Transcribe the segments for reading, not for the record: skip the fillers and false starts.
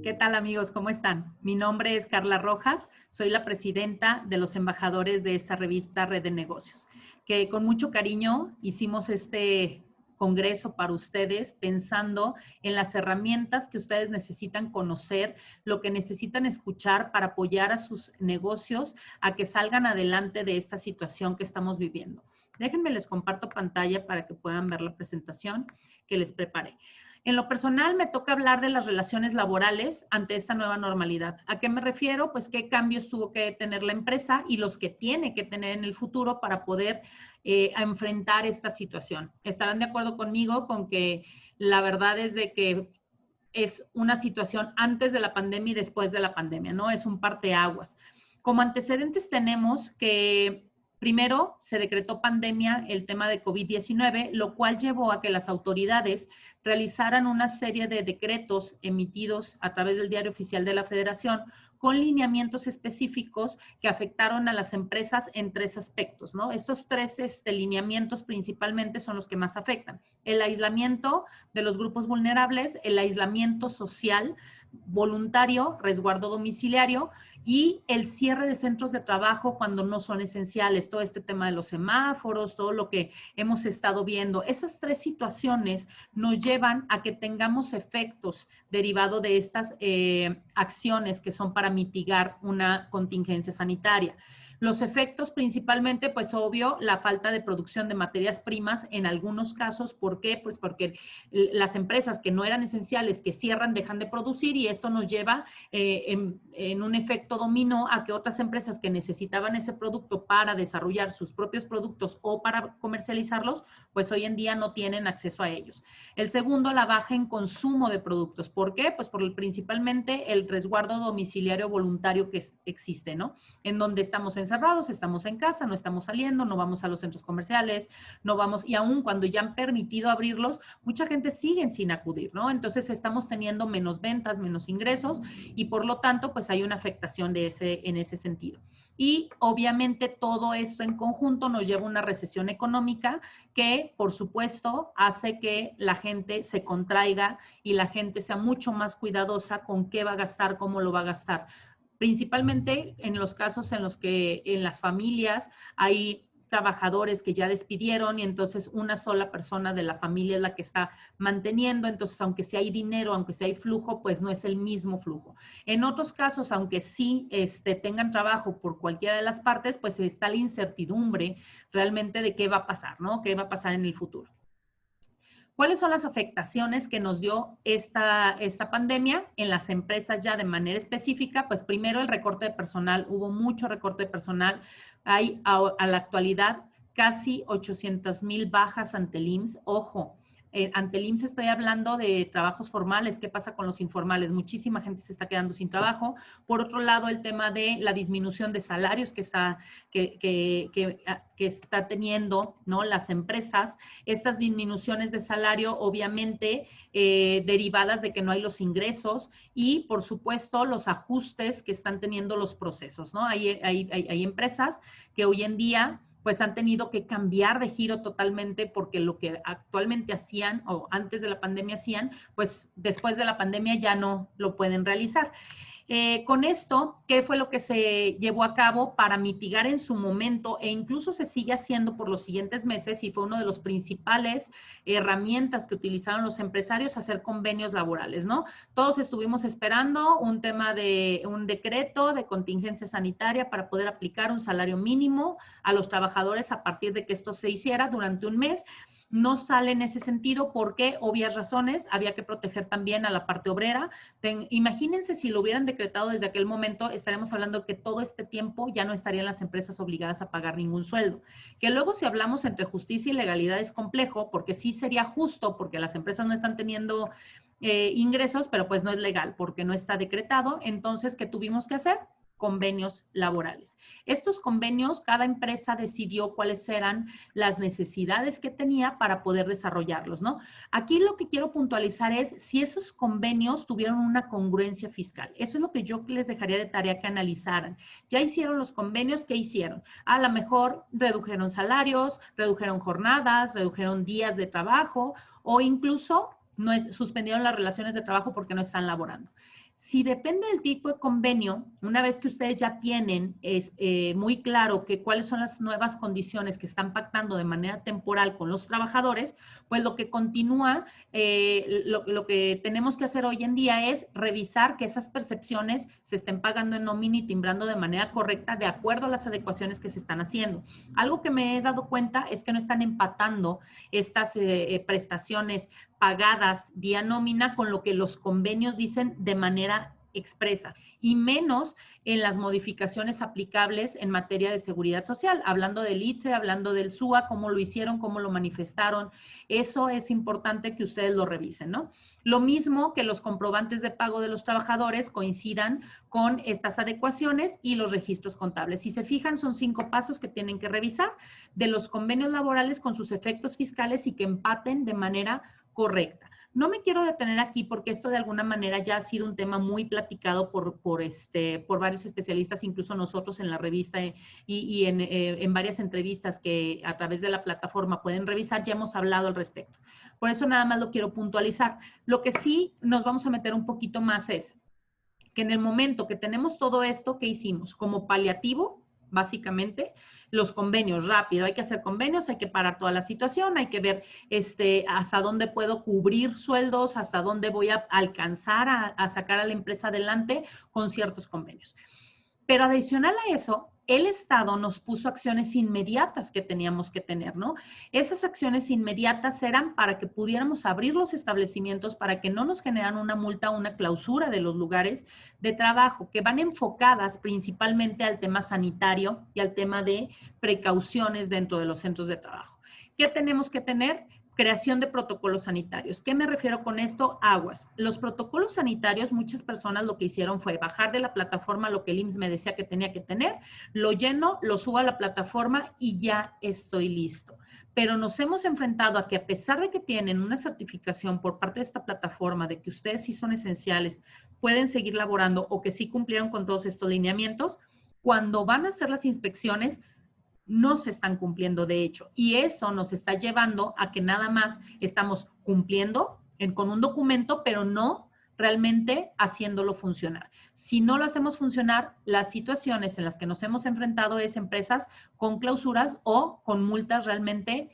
¿Qué tal, amigos? ¿Cómo están? Mi nombre es Carla Rojas, soy la presidenta de los embajadores de esta revista Red de Negocios, que con mucho cariño hicimos este congreso para ustedes, pensando en las herramientas que ustedes necesitan conocer, lo que necesitan escuchar para apoyar a sus negocios a que salgan adelante de esta situación que estamos viviendo. Déjenme les comparto pantalla para que puedan ver la presentación que les preparé. En lo personal, me toca hablar de las relaciones laborales ante esta nueva normalidad. ¿A qué me refiero? Pues qué cambios tuvo que tener la empresa y los que tiene que tener en el futuro para poder enfrentar esta situación. Estarán de acuerdo conmigo con que la verdad es de que es una situación antes de la pandemia y después de la pandemia, ¿no? Es un parteaguas. Como antecedentes tenemos que primero se decretó pandemia, el tema de COVID-19, lo cual llevó a que las autoridades realizaran una serie de decretos emitidos a través del Diario Oficial de la Federación con lineamientos específicos que afectaron a las empresas en tres aspectos, ¿no? Estos tres lineamientos principalmente son los que más afectan. El aislamiento de los grupos vulnerables, el aislamiento social voluntario, resguardo domiciliario y el cierre de centros de trabajo cuando no son esenciales, todo este tema de los semáforos, todo lo que hemos estado viendo. Esas tres situaciones nos llevan a que tengamos efectos derivados de estas acciones que son para mitigar una contingencia sanitaria. Los efectos principalmente, pues obvio, la falta de producción de materias primas en algunos casos. ¿Por qué? Pues porque las empresas que no eran esenciales, que cierran, dejan de producir y esto nos lleva en un efecto dominó a que otras empresas que necesitaban ese producto para desarrollar sus propios productos o para comercializarlos, pues hoy en día no tienen acceso a ellos. El segundo, la baja en consumo de productos. ¿Por qué? Pues por principalmente el resguardo domiciliario voluntario que existe, ¿no? En donde estamos encerrados, estamos en casa, no estamos saliendo, no vamos a los centros comerciales, no vamos, y aún cuando ya han permitido abrirlos, mucha gente sigue sin acudir, ¿no? Entonces estamos teniendo menos ventas, menos ingresos y por lo tanto, pues hay una afectación en ese sentido. Y obviamente todo esto en conjunto nos lleva a una recesión económica que, por supuesto, hace que la gente se contraiga y la gente sea mucho más cuidadosa con qué va a gastar, cómo lo va a gastar. Principalmente en los casos en los que en las familias hay trabajadores que ya despidieron y entonces una sola persona de la familia es la que está manteniendo, entonces aunque sí hay dinero, aunque sí hay flujo, pues no es el mismo flujo. En otros casos, aunque sí tengan trabajo por cualquiera de las partes, pues está la incertidumbre realmente de qué va a pasar, ¿no? ¿Qué va a pasar en el futuro? ¿Cuáles son las afectaciones que nos dio esta pandemia en las empresas ya de manera específica? Pues primero el recorte de personal, hubo mucho recorte de personal. Hay a la actualidad casi 800,000 bajas ante el IMSS. Ojo, ante el IMSS estoy hablando de trabajos formales. ¿Qué pasa con los informales? Muchísima gente se está quedando sin trabajo. Por otro lado, el tema de la disminución de salarios que está teniendo, ¿no?, las empresas. Estas disminuciones de salario, obviamente, derivadas de que no hay los ingresos y, por supuesto, los ajustes que están teniendo los procesos, ¿no? Hay empresas que hoy en día pues han tenido que cambiar de giro totalmente porque lo que actualmente hacían o antes de la pandemia hacían, pues después de la pandemia ya no lo pueden realizar. Con esto, ¿qué fue lo que se llevó a cabo para mitigar en su momento e incluso se sigue haciendo por los siguientes meses y fue una de las principales herramientas que utilizaron los empresarios, hacer convenios laborales, ¿no? Todos estuvimos esperando un tema de un decreto de contingencia sanitaria para poder aplicar un salario mínimo a los trabajadores a partir de que esto se hiciera durante un mes. No sale en ese sentido porque, obvias razones, había que proteger también a la parte obrera. Imagínense si lo hubieran decretado desde aquel momento, estaremos hablando que todo este tiempo ya no estarían las empresas obligadas a pagar ningún sueldo. Que luego si hablamos entre justicia y legalidad es complejo, porque sí sería justo, porque las empresas no están teniendo ingresos, pero pues no es legal, porque no está decretado. Entonces, ¿qué tuvimos que hacer? convenios laborales. Estos convenios, cada empresa decidió cuáles eran las necesidades que tenía para poder desarrollarlos, ¿no? Aquí lo que quiero puntualizar es si esos convenios tuvieron una congruencia fiscal. Eso es lo que yo les dejaría de tarea que analizaran. Ya hicieron los convenios, ¿qué hicieron? A lo mejor redujeron salarios, redujeron jornadas, redujeron días de trabajo o incluso suspendieron las relaciones de trabajo porque no están laborando. Si depende del tipo de convenio, una vez que ustedes ya tienen muy claro cuáles son las nuevas condiciones que están pactando de manera temporal con los trabajadores, pues lo que continúa, lo que tenemos que hacer hoy en día es revisar que esas percepciones se estén pagando en nómina y timbrando de manera correcta de acuerdo a las adecuaciones que se están haciendo. Algo que me he dado cuenta es que no están empatando estas prestaciones pagadas vía nómina con lo que los convenios dicen de manera expresa y menos en las modificaciones aplicables en materia de seguridad social, hablando del ITSE, hablando del SUA, cómo lo hicieron, cómo lo manifestaron. Eso es importante que ustedes lo revisen, ¿no? Lo mismo que los comprobantes de pago de los trabajadores coincidan con estas adecuaciones y los registros contables. Si se fijan, son 5 pasos que tienen que revisar de los convenios laborales con sus efectos fiscales y que empaten de manera correcta. No me quiero detener aquí porque esto de alguna manera ya ha sido un tema muy platicado por varios especialistas, incluso nosotros en la revista y en varias entrevistas que a través de la plataforma pueden revisar, ya hemos hablado al respecto. Por eso nada más lo quiero puntualizar. Lo que sí nos vamos a meter un poquito más es que en el momento que tenemos todo esto, ¿qué hicimos? Como paliativo, básicamente, los convenios, rápido, hay que hacer convenios, hay que parar toda la situación, hay que ver hasta dónde puedo cubrir sueldos, hasta dónde voy a alcanzar a sacar a la empresa adelante con ciertos convenios. Pero adicional a eso, el Estado nos puso acciones inmediatas que teníamos que tener, ¿no? Esas acciones inmediatas eran para que pudiéramos abrir los establecimientos, para que no nos generaran una multa o una clausura de los lugares de trabajo, que van enfocadas principalmente al tema sanitario y al tema de precauciones dentro de los centros de trabajo. ¿Qué tenemos que tener? Creación de protocolos sanitarios. ¿Qué me refiero con esto? Aguas. Los protocolos sanitarios, muchas personas lo que hicieron fue bajar de la plataforma lo que el IMSS me decía que tenía que tener, lo lleno, lo subo a la plataforma y ya estoy listo. Pero nos hemos enfrentado a que a pesar de que tienen una certificación por parte de esta plataforma de que ustedes sí son esenciales, pueden seguir laborando o que sí cumplieron con todos estos lineamientos, cuando van a hacer las inspecciones, no se están cumpliendo de hecho. Y eso nos está llevando a que nada más estamos cumpliendo con un documento, pero no realmente haciéndolo funcionar. Si no lo hacemos funcionar, las situaciones en las que nos hemos enfrentado es empresas con clausuras o con multas realmente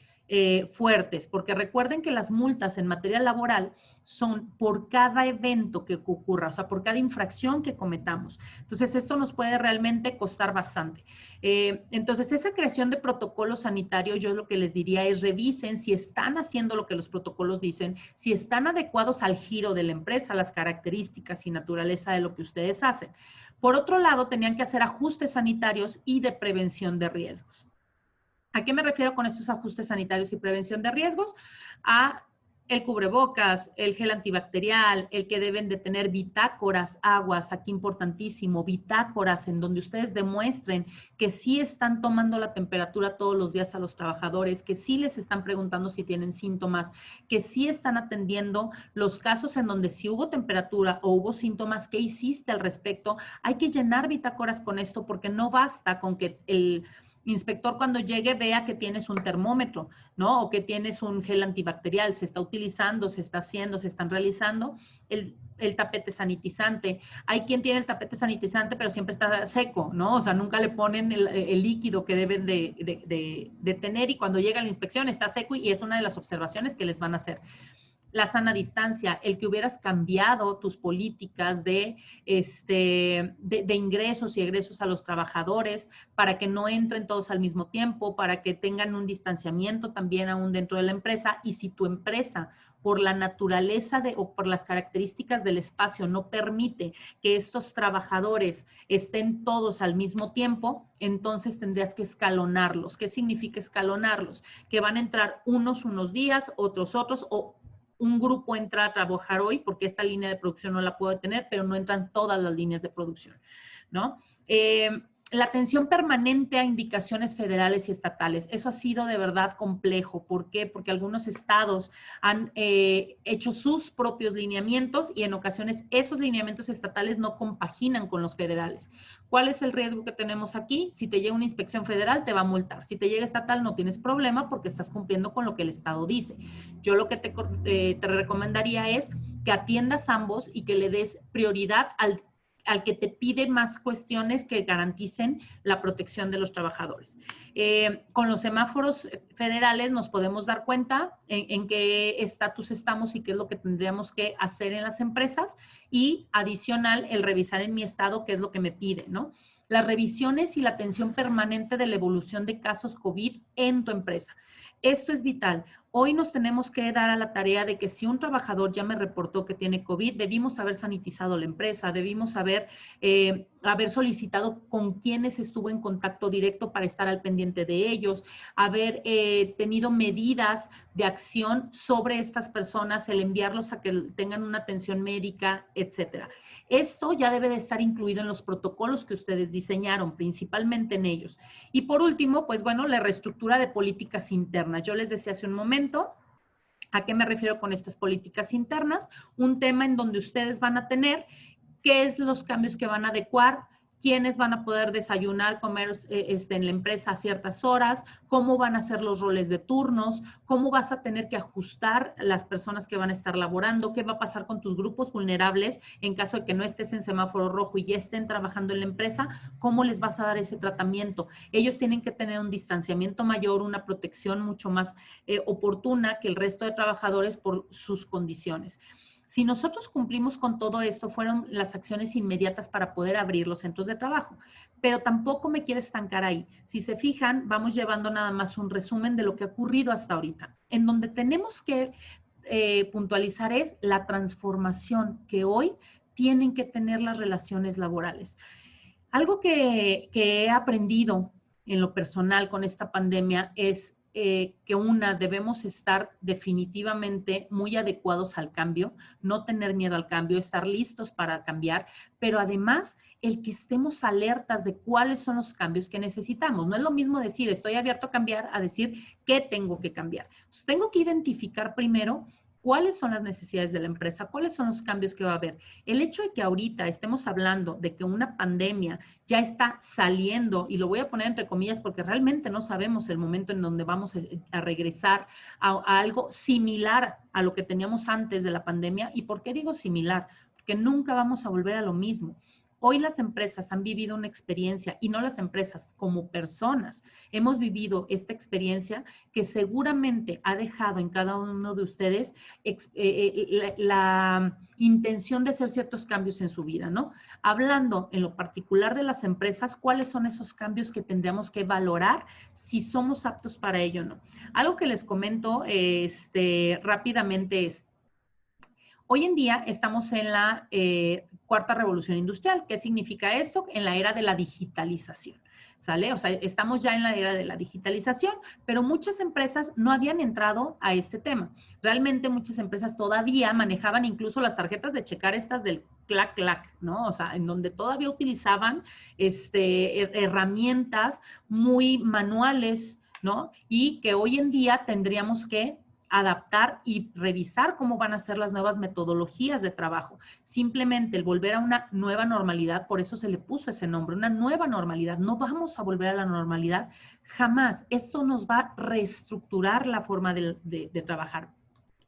fuertes, porque recuerden que las multas en materia laboral son por cada evento que ocurra, o sea, por cada infracción que cometamos. Entonces, esto nos puede realmente costar bastante. Entonces, esa creación de protocolos sanitarios, yo lo que les diría es revisen si están haciendo lo que los protocolos dicen, si están adecuados al giro de la empresa, las características y naturaleza de lo que ustedes hacen. Por otro lado, tenían que hacer ajustes sanitarios y de prevención de riesgos. ¿A qué me refiero con estos ajustes sanitarios y prevención de riesgos? A el cubrebocas, el gel antibacterial, el que deben de tener bitácoras, aguas, aquí importantísimo, bitácoras en donde ustedes demuestren que sí están tomando la temperatura todos los días a los trabajadores, que sí les están preguntando si tienen síntomas, que sí están atendiendo los casos en donde si hubo temperatura o hubo síntomas, ¿qué hiciste al respecto? Hay que llenar bitácoras con esto porque no basta con que el inspector cuando llegue vea que tienes un termómetro, ¿no? O que tienes un gel antibacterial, se está utilizando, se está haciendo, se están realizando el tapete sanitizante. Hay quien tiene el tapete sanitizante, pero siempre está seco, ¿no? O sea, nunca le ponen el líquido que deben de tener y cuando llega la inspección está seco y es una de las observaciones que les van a hacer. La sana distancia, el que hubieras cambiado tus políticas de ingresos y egresos a los trabajadores para que no entren todos al mismo tiempo, para que tengan un distanciamiento también aún dentro de la empresa. Y si tu empresa, por la naturaleza o por las características del espacio, no permite que estos trabajadores estén todos al mismo tiempo, entonces tendrías que escalonarlos. ¿Qué significa escalonarlos? Que van a entrar unos días, otros, o un grupo entra a trabajar hoy porque esta línea de producción no la puedo tener, pero no entran todas las líneas de producción, ¿no? La atención permanente a indicaciones federales y estatales. Eso ha sido de verdad complejo. ¿Por qué? Porque algunos estados han hecho sus propios lineamientos y en ocasiones esos lineamientos estatales no compaginan con los federales. ¿Cuál es el riesgo que tenemos aquí? Si te llega una inspección federal, te va a multar. Si te llega estatal, no tienes problema porque estás cumpliendo con lo que el estado dice. Yo lo que te recomendaría es que atiendas ambos y que le des prioridad al que te pide más cuestiones que garanticen la protección de los trabajadores. Con los semáforos federales nos podemos dar cuenta en qué estatus estamos y qué es lo que tendríamos que hacer en las empresas y adicional el revisar en mi estado qué es lo que me pide, ¿no? Las revisiones y la atención permanente de la evolución de casos COVID en tu empresa. Esto es vital. Hoy nos tenemos que dar a la tarea de que si un trabajador ya me reportó que tiene COVID, debimos haber sanitizado la empresa, debimos haber solicitado con quienes estuvo en contacto directo para estar al pendiente de ellos, haber tenido medidas de acción sobre estas personas, el enviarlos a que tengan una atención médica, etcétera. Esto ya debe de estar incluido en los protocolos que ustedes diseñaron, principalmente en ellos. Y por último, pues bueno, la reestructura de políticas internas. Yo les decía hace un momento, ¿a qué me refiero con estas políticas internas? Un tema en donde ustedes van a tener qué es los cambios que van a adecuar, quiénes van a poder desayunar, comer en la empresa a ciertas horas, cómo van a ser los roles de turnos, cómo vas a tener que ajustar las personas que van a estar laborando, qué va a pasar con tus grupos vulnerables en caso de que no estés en semáforo rojo y ya estén trabajando en la empresa, cómo les vas a dar ese tratamiento. Ellos tienen que tener un distanciamiento mayor, una protección mucho más oportuna que el resto de trabajadores por sus condiciones. Si nosotros cumplimos con todo esto, fueron las acciones inmediatas para poder abrir los centros de trabajo, pero tampoco me quiero estancar ahí. Si se fijan, vamos llevando nada más un resumen de lo que ha ocurrido hasta ahorita. En donde tenemos que puntualizar es la transformación que hoy tienen que tener las relaciones laborales. Algo que he aprendido en lo personal con esta pandemia es que debemos estar definitivamente muy adecuados al cambio, no tener miedo al cambio, estar listos para cambiar, pero además el que estemos alertas de cuáles son los cambios que necesitamos. No es lo mismo decir estoy abierto a cambiar a decir qué tengo que cambiar. Entonces, tengo que identificar primero cuáles son las necesidades de la empresa, cuáles son los cambios que va a haber. El hecho de que ahorita estemos hablando de que una pandemia ya está saliendo, y lo voy a poner entre comillas porque realmente no sabemos el momento en donde vamos a regresar a algo similar a lo que teníamos antes de la pandemia. ¿Y por qué digo similar? Porque nunca vamos a volver a lo mismo. Hoy las empresas han vivido una experiencia, y no las empresas, como personas, hemos vivido esta experiencia que seguramente ha dejado en cada uno de ustedes la intención de hacer ciertos cambios en su vida, ¿no? Hablando en lo particular de las empresas, ¿cuáles son esos cambios que tendríamos que valorar si somos aptos para ello o no? Algo que les comento rápidamente es, hoy en día estamos en la cuarta revolución industrial. ¿Qué significa esto? En la era de la digitalización, ¿sale? O sea, estamos ya en la era de la digitalización, pero muchas empresas no habían entrado a este tema. Realmente muchas empresas todavía manejaban incluso las tarjetas de checar estas del clac, ¿no? O sea, en donde todavía utilizaban herramientas muy manuales, ¿no? Y que hoy en día tendríamos que adaptar y revisar cómo van a ser las nuevas metodologías de trabajo. Simplemente el volver a una nueva normalidad, por eso se le puso ese nombre, una nueva normalidad. No vamos a volver a la normalidad jamás. Esto nos va a reestructurar la forma de trabajar.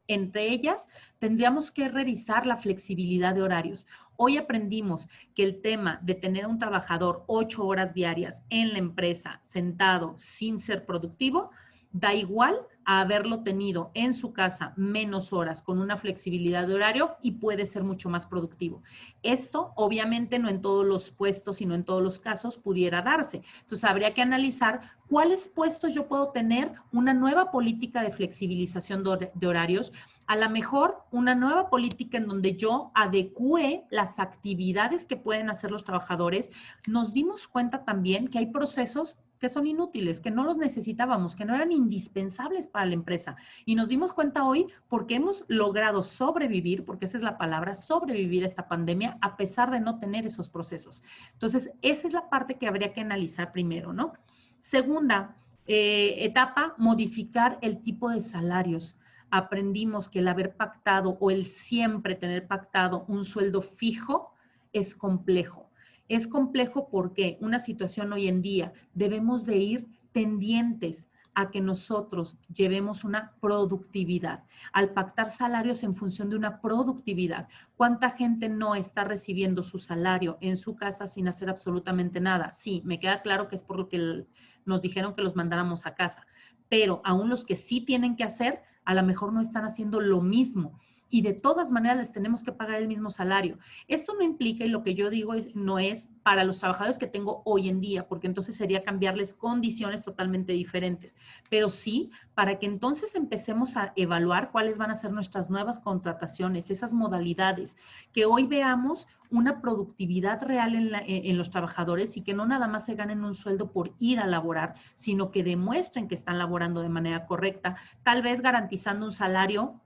Entre ellas, tendríamos que revisar la flexibilidad de horarios. Hoy aprendimos que el tema de tener a un trabajador 8 horas diarias en la empresa, sentado, sin ser productivo, da igual a haberlo tenido en su casa menos horas con una flexibilidad de horario y puede ser mucho más productivo. Esto obviamente no en todos los puestos y no en todos los casos pudiera darse. Entonces habría que analizar cuáles puestos yo puedo tener una nueva política de flexibilización de horarios, a lo mejor una nueva política en donde yo adecúe las actividades que pueden hacer los trabajadores. Nos dimos cuenta también que hay procesos que son inútiles, que no los necesitábamos, que no eran indispensables para la empresa. Y nos dimos cuenta hoy porque hemos logrado sobrevivir, porque esa es la palabra, sobrevivir a esta pandemia a pesar de no tener esos procesos. Entonces, esa es la parte que habría que analizar primero, ¿no? Segunda etapa, modificar el tipo de salarios. Aprendimos que el haber pactado o el siempre tener pactado un sueldo fijo es complejo. Es complejo porque una situación hoy en día debemos de ir tendientes a que nosotros llevemos una productividad, al pactar salarios en función de una productividad. ¿Cuánta gente no está recibiendo su salario en su casa sin hacer absolutamente nada? Sí, me queda claro que es por lo que nos dijeron que los mandáramos a casa, pero aún los que sí tienen que hacer, a lo mejor no están haciendo lo mismo. Y de todas maneras les tenemos que pagar el mismo salario. Esto no implica, y lo que yo digo no es para los trabajadores que tengo hoy en día, porque entonces sería cambiarles condiciones totalmente diferentes, pero sí para que entonces empecemos a evaluar cuáles van a ser nuestras nuevas contrataciones, esas modalidades, que hoy veamos una productividad real en los trabajadores y que no nada más se ganen un sueldo por ir a laborar, sino que demuestren que están laborando de manera correcta, tal vez garantizando un salario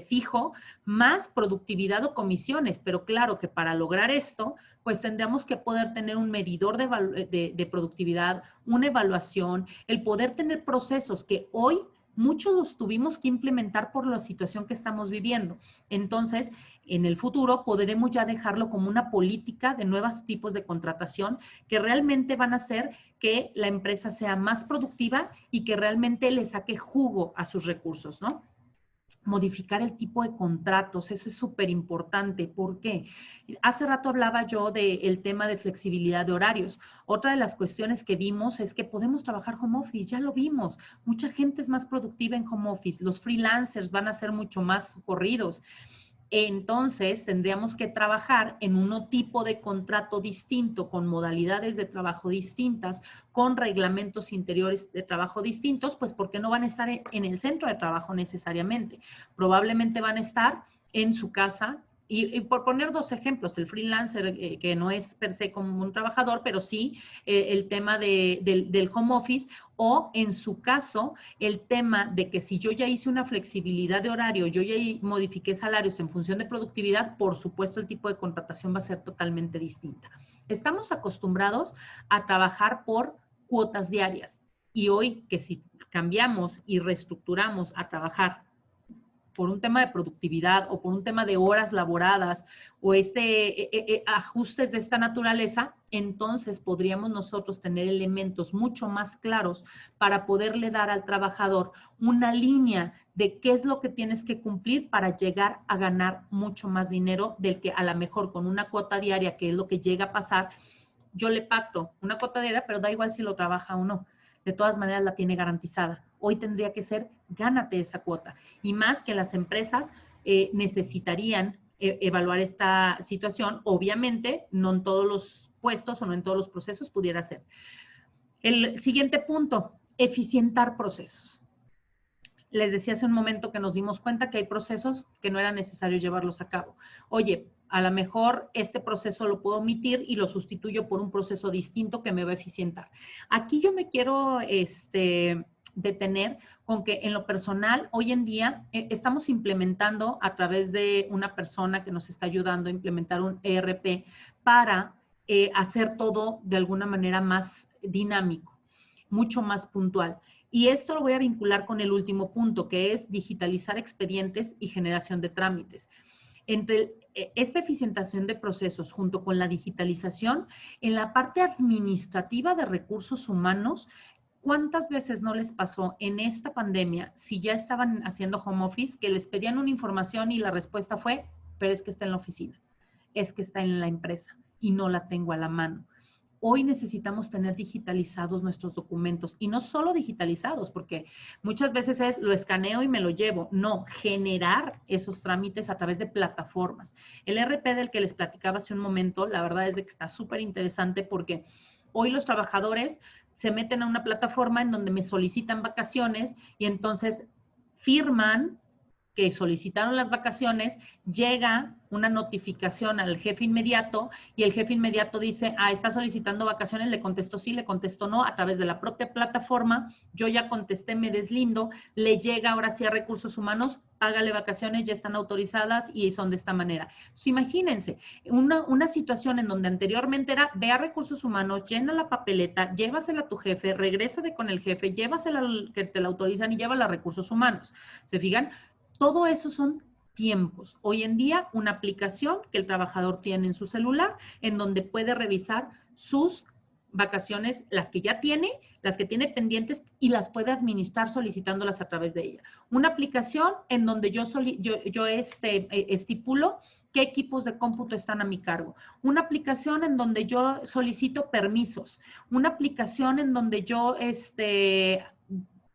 fijo, más productividad o comisiones, pero claro que para lograr esto, pues tendríamos que poder tener un medidor de productividad, una evaluación, el poder tener procesos que hoy muchos los tuvimos que implementar por la situación que estamos viviendo. Entonces, en el futuro podremos ya dejarlo como una política de nuevos tipos de contratación que realmente van a hacer que la empresa sea más productiva y que realmente le saque jugo a sus recursos, ¿no? Modificar el tipo de contratos, eso es súper importante. ¿Por qué? Hace rato hablaba yo del tema de flexibilidad de horarios. Otra de las cuestiones que vimos es que podemos trabajar home office, ya lo vimos. Mucha gente es más productiva en home office, los freelancers van a ser mucho más corridos. Entonces, tendríamos que trabajar en un tipo de contrato distinto, con modalidades de trabajo distintas, con reglamentos interiores de trabajo distintos, pues porque no van a estar en el centro de trabajo necesariamente. Probablemente van a estar en su casa. Y por poner dos ejemplos, el freelancer, que no es per se como un trabajador, pero sí el tema del home office, o en su caso, el tema de que si yo ya hice una flexibilidad de horario, yo ya modifiqué salarios en función de productividad, por supuesto el tipo de contratación va a ser totalmente distinta. Estamos acostumbrados a trabajar por cuotas diarias y hoy que si cambiamos y reestructuramos a trabajar por un tema de productividad o por un tema de horas laboradas o ajustes de esta naturaleza, entonces podríamos nosotros tener elementos mucho más claros para poderle dar al trabajador una línea de qué es lo que tienes que cumplir para llegar a ganar mucho más dinero del que a lo mejor con una cuota diaria, que es lo que llega a pasar, yo le pacto una cuota diaria, pero da igual si lo trabaja o no. De todas maneras la tiene garantizada. Hoy tendría que ser, gánate esa cuota. Y más que las empresas necesitarían evaluar esta situación. Obviamente, no en todos los puestos o no en todos los procesos pudiera ser. El siguiente punto, eficientar procesos. Les decía hace un momento que nos dimos cuenta que hay procesos que no era necesario llevarlos a cabo. Oye, a lo mejor este proceso lo puedo omitir y lo sustituyo por un proceso distinto que me va a eficientar. Aquí yo me quiero detener con que en lo personal, hoy en día estamos implementando a través de una persona que nos está ayudando a implementar un ERP para hacer todo de alguna manera más dinámico, mucho más puntual. Y esto lo voy a vincular con el último punto, que es digitalizar expedientes y generación de trámites. Entre esta eficientación de procesos junto con la digitalización, en la parte administrativa de recursos humanos, ¿cuántas veces no les pasó en esta pandemia, si ya estaban haciendo home office, que les pedían una información y la respuesta fue, pero es que está en la oficina, es que está en la empresa y no la tengo a la mano? Hoy necesitamos tener digitalizados nuestros documentos y no solo digitalizados, porque muchas veces es lo escaneo y me lo llevo. No, generar esos trámites a través de plataformas. El RP del que les platicaba hace un momento, la verdad es de que está súper interesante porque hoy los trabajadores se meten a una plataforma en donde me solicitan vacaciones y entonces firman que solicitaron las vacaciones, llega una notificación al jefe inmediato y el jefe inmediato dice, está solicitando vacaciones, le contesto sí, le contesto no, a través de la propia plataforma, yo ya contesté, me deslindo, le llega ahora sí a recursos humanos, págale vacaciones, ya están autorizadas y son de esta manera. Entonces, imagínense, una situación en donde anteriormente era, ve a recursos humanos, llena la papeleta, llévasela a tu jefe, regrésate con el jefe, llévasela al que te la autorizan y llévala a recursos humanos. ¿Se fijan? Todo eso son tiempos. Hoy en día, una aplicación que el trabajador tiene en su celular, en donde puede revisar sus vacaciones, las que ya tiene, las que tiene pendientes y las puede administrar solicitándolas a través de ella. Una aplicación en donde yo estipulo qué equipos de cómputo están a mi cargo. Una aplicación en donde yo solicito permisos. Una aplicación en donde yo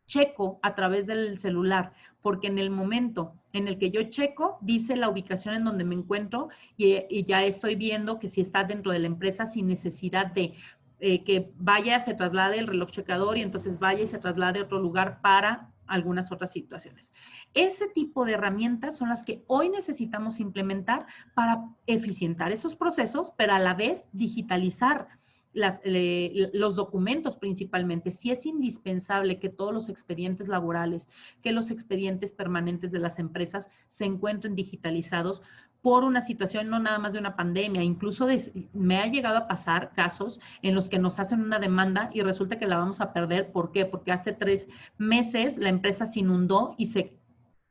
checo a través del celular, porque en el momento en el que yo checo, dice la ubicación en donde me encuentro y ya estoy viendo que si está dentro de la empresa sin necesidad de que vaya, se traslade el reloj checador y entonces vaya y se traslade a otro lugar para algunas otras situaciones. Ese tipo de herramientas son las que hoy necesitamos implementar para eficientar esos procesos, pero a la vez digitalizar los documentos principalmente. Sí es indispensable que todos los expedientes laborales, que los expedientes permanentes de las empresas se encuentren digitalizados por una situación no nada más de una pandemia, incluso me ha llegado a pasar casos en los que nos hacen una demanda y resulta que la vamos a perder. ¿Por qué? Porque hace 3 meses la empresa se inundó y se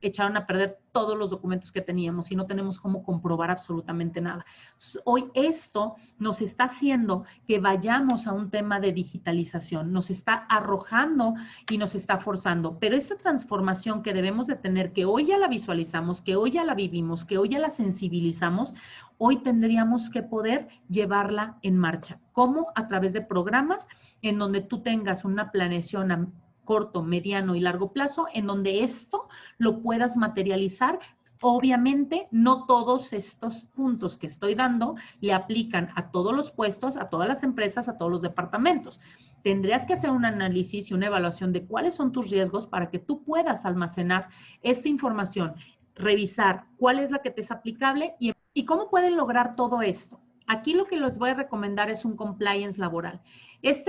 echaron a perder todos los documentos que teníamos y no tenemos cómo comprobar absolutamente nada. Entonces, hoy esto nos está haciendo que vayamos a un tema de digitalización, nos está arrojando y nos está forzando, pero esta transformación que debemos de tener, que hoy ya la visualizamos, que hoy ya la vivimos, que hoy ya la sensibilizamos, hoy tendríamos que poder llevarla en marcha. ¿Cómo? A través de programas en donde tú tengas una planeación a corto, mediano y largo plazo, en donde esto lo puedas materializar. Obviamente, no todos estos puntos que estoy dando le aplican a todos los puestos, a todas las empresas, a todos los departamentos. Tendrías que hacer un análisis y una evaluación de cuáles son tus riesgos para que tú puedas almacenar esta información, revisar cuál es la que te es aplicable y cómo pueden lograr todo esto. Aquí lo que les voy a recomendar es un compliance laboral.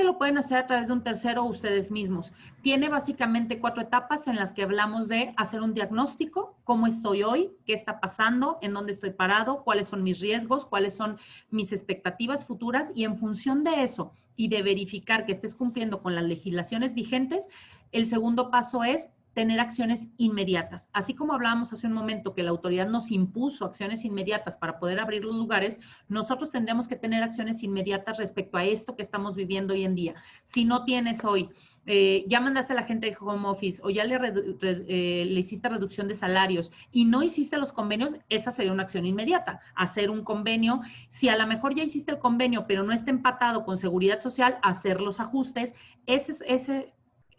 Lo pueden hacer a través de un tercero o ustedes mismos. Tiene básicamente 4 etapas en las que hablamos de hacer un diagnóstico, cómo estoy hoy, qué está pasando, en dónde estoy parado, cuáles son mis riesgos, cuáles son mis expectativas futuras y en función de eso y de verificar que estés cumpliendo con las legislaciones vigentes, el segundo paso es tener acciones inmediatas. Así como hablábamos hace un momento que la autoridad nos impuso acciones inmediatas para poder abrir los lugares, nosotros tendremos que tener acciones inmediatas respecto a esto que estamos viviendo hoy en día. Si no tienes hoy, ya mandaste a la gente de home office o ya le hiciste reducción de salarios y no hiciste los convenios, esa sería una acción inmediata. Hacer un convenio, si a lo mejor ya hiciste el convenio, pero no está empatado con seguridad social, hacer los ajustes, ese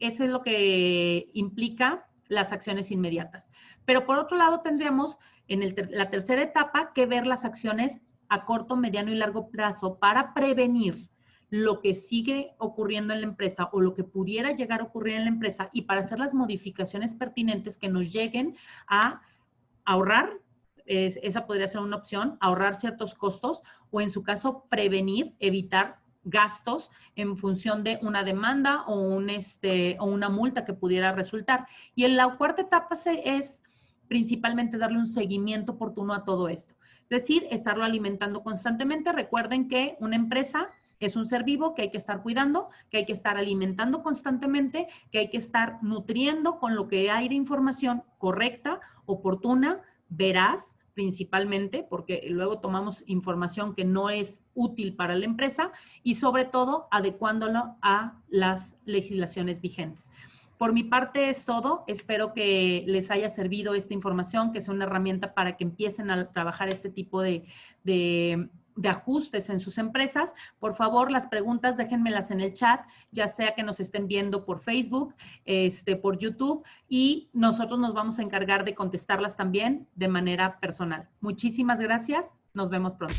es lo que implica las acciones inmediatas. Pero por otro lado tendríamos en la tercera etapa que ver las acciones a corto, mediano y largo plazo para prevenir lo que sigue ocurriendo en la empresa o lo que pudiera llegar a ocurrir en la empresa y para hacer las modificaciones pertinentes que nos lleguen a ahorrar, esa podría ser una opción, ahorrar ciertos costos o en su caso prevenir, evitar gastos en función de una demanda o una multa que pudiera resultar. Y en la cuarta etapa es principalmente darle un seguimiento oportuno a todo esto. Es decir, estarlo alimentando constantemente. Recuerden que una empresa es un ser vivo que hay que estar cuidando, que hay que estar alimentando constantemente, que hay que estar nutriendo con lo que hay de información correcta, oportuna, veraz, principalmente, porque luego tomamos información que no es útil para la empresa y sobre todo adecuándolo a las legislaciones vigentes. Por mi parte es todo. Espero que les haya servido esta información, que sea una herramienta para que empiecen a trabajar este tipo de ajustes en sus empresas. Por favor, las preguntas déjenmelas en el chat, ya sea que nos estén viendo por Facebook, por YouTube, y nosotros nos vamos a encargar de contestarlas también de manera personal. Muchísimas gracias. Nos vemos pronto.